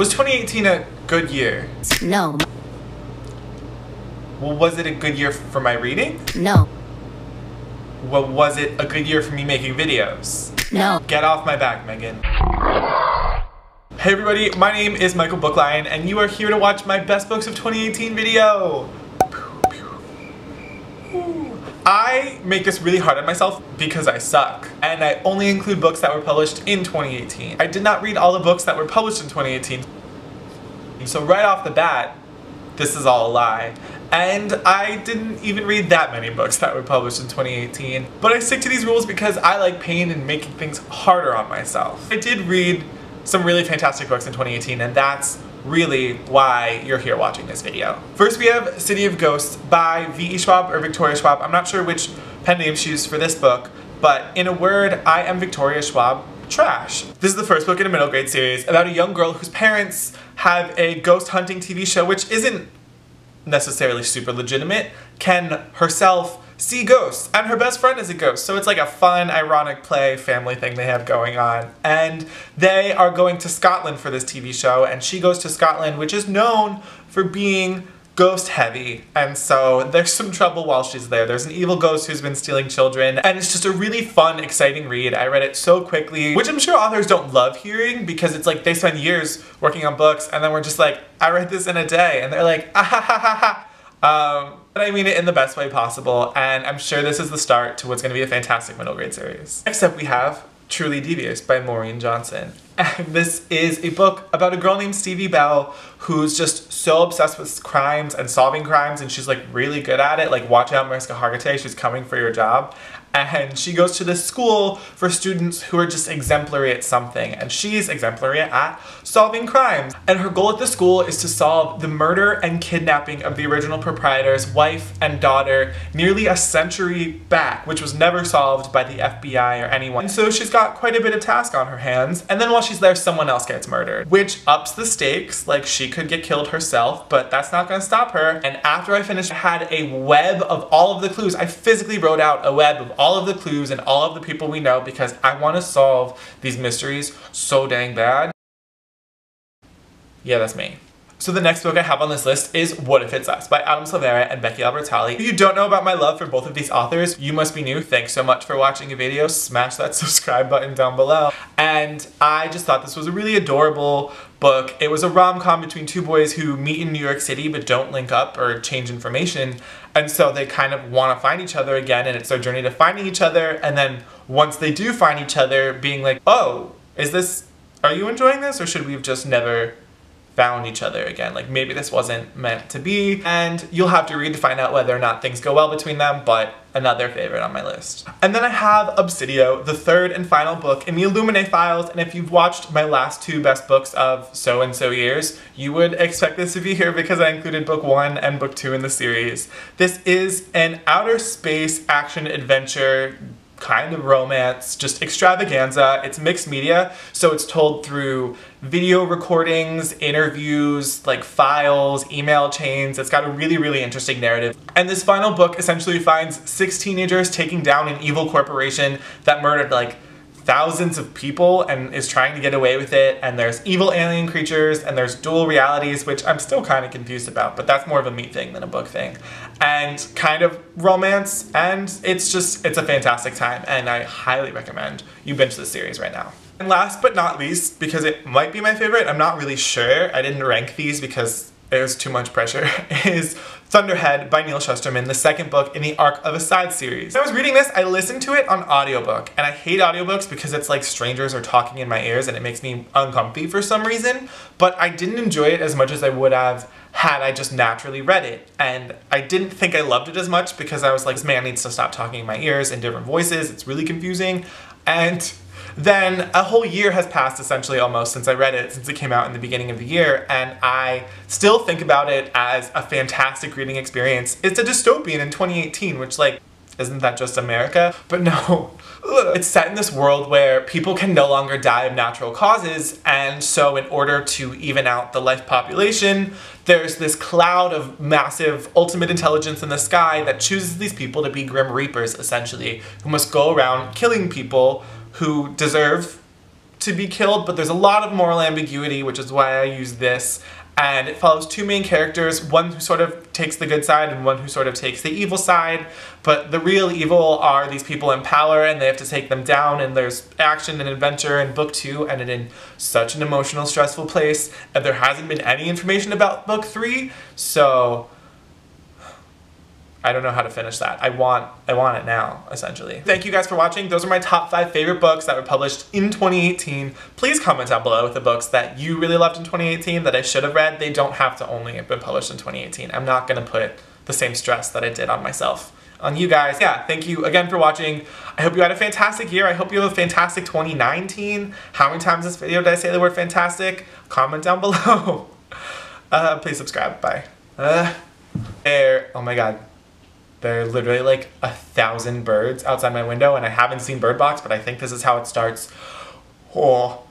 Was 2018 a good year? No. Well, was it a good year for my reading? No. Well, was it a good year for me making videos? No. Get off my back, Megan. Hey everybody, my name is Michael BookLion, and you are here to watch my Best Books of 2018 video. I make this really hard on myself because I suck, and I only include books that were published in 2018. I did not read all the books that were published in 2018, so right off the bat, this is all a lie. And I didn't even read that many books that were published in 2018, but I stick to these rules because I like pain and making things harder on myself. I did read some really fantastic books in 2018, and that's really why you're here watching this video. First we have City of Ghosts by V.E. Schwab or Victoria Schwab. I'm not sure which pen name she used for this book, but in a word, I am Victoria Schwab trash. This is the first book in a middle grade series about a young girl whose parents have a ghost hunting TV show, which isn't necessarily super legitimate, can herself see ghosts, and her best friend is a ghost, so it's like a fun, ironic play family thing they have going on. And they are going to Scotland for this TV show, and she goes to Scotland, which is known for being ghost heavy, and so there's some trouble while she's there. There's an evil ghost who's been stealing children, and it's just a really fun, exciting read. I read it so quickly, which I'm sure authors don't love hearing because it's like they spend years working on books and then we're just like, I read this in a day, and they're like, ah ha ha ha ha. But I mean it in the best way possible, and I'm sure this is the start to what's going to be a fantastic middle grade series. Next up we have Truly Devious by Maureen Johnson. And this is a book about a girl named Stevie Bell who's just so obsessed with crimes and solving crimes, and she's like really good at it. Like, watch out, Mariska Hargitay, she's coming for your job. And she goes to this school for students who are just exemplary at something, and she's exemplary at solving crimes. And her goal at the school is to solve the murder and kidnapping of the original proprietor's wife and daughter nearly a century back, which was never solved by the FBI or anyone. And so she's got quite a bit of task on her hands, and then while she's there, someone else gets murdered, which ups the stakes. Like, she could get killed herself, but that's not gonna stop her. And after I finished, I had a web of all of the clues. I physically wrote out a web of all of the clues and all of the people we know because I want to solve these mysteries so dang bad. Yeah, that's me. So the next book I have on this list is What If It's Us by Adam Silvera and Becky Albertalli. If you don't know about my love for both of these authors, you must be new. Thanks so much for watching a video. Smash that subscribe button down below. And I just thought this was a really adorable book. It was a rom-com between two boys who meet in New York City but don't link up or change information. And so they kind of want to find each other again, and it's their journey to finding each other. And then once they do find each other, being like, oh, are you enjoying this, or should we have just never found each other again? Like, maybe this wasn't meant to be. And you'll have to read to find out whether or not things go well between them, but another favorite on my list. And then I have Obsidio, the third and final book in the Illuminate files, and if you've watched my last two best books of so-and-so years, you would expect this to be here because I included book 1 and book 2 in the series. This is an outer space action adventure, kind of romance, just extravaganza. It's mixed media, so it's told through video recordings, interviews, like files, email chains. It's got a really, really interesting narrative. And this final book essentially finds 6 teenagers taking down an evil corporation that murdered like thousands of people and is trying to get away with it, and there's evil alien creatures, and there's dual realities, which I'm still kind of confused about, but that's more of a me thing than a book thing, and kind of romance, and it's a fantastic time, and I highly recommend you binge this series right now. And last but not least, because it might be my favorite, I'm not really sure, I didn't rank these because there's too much pressure, is Thunderhead by Neil Shusterman, the second book in the Arc of a Side series. When I was reading this, I listened to it on audiobook, and I hate audiobooks because it's like strangers are talking in my ears and it makes me uncomfy for some reason, but I didn't enjoy it as much as I would have had I just naturally read it. And I didn't think I loved it as much because I was like, this man needs to stop talking in my ears in different voices, it's really confusing. And then a whole year has passed essentially almost since I read it, since it came out in the beginning of the year, and I still think about it as a fantastic reading experience. It's a dystopian in 2018, which, like, isn't that just America? But no. It's set in this world where people can no longer die of natural causes, and so in order to even out the life population, there's this cloud of massive ultimate intelligence in the sky that chooses these people to be Grim Reapers, essentially, who must go around killing people who deserve to be killed, but there's a lot of moral ambiguity, which is why I use this. And it follows two main characters, one who sort of takes the good side and one who sort of takes the evil side. But the real evil are these people in power, and they have to take them down, and there's action and adventure in book 2, and it in such an emotional, stressful place. And there hasn't been any information about book 3, so I don't know how to finish that. I want it now, essentially. Thank you guys for watching. Those are my top 5 favorite books that were published in 2018. Please comment down below with the books that you really loved in 2018 that I should have read. They don't have to only have been published in 2018. I'm not gonna put the same stress that I did on myself on you guys. Yeah, thank you again for watching. I hope you had a fantastic year. I hope you have a fantastic 2019. How many times in this video did I say the word fantastic? Comment down below. Please subscribe. Bye. Oh my god. There are literally like 1,000 birds outside my window, and I haven't seen Bird Box, but I think this is how it starts. Oh.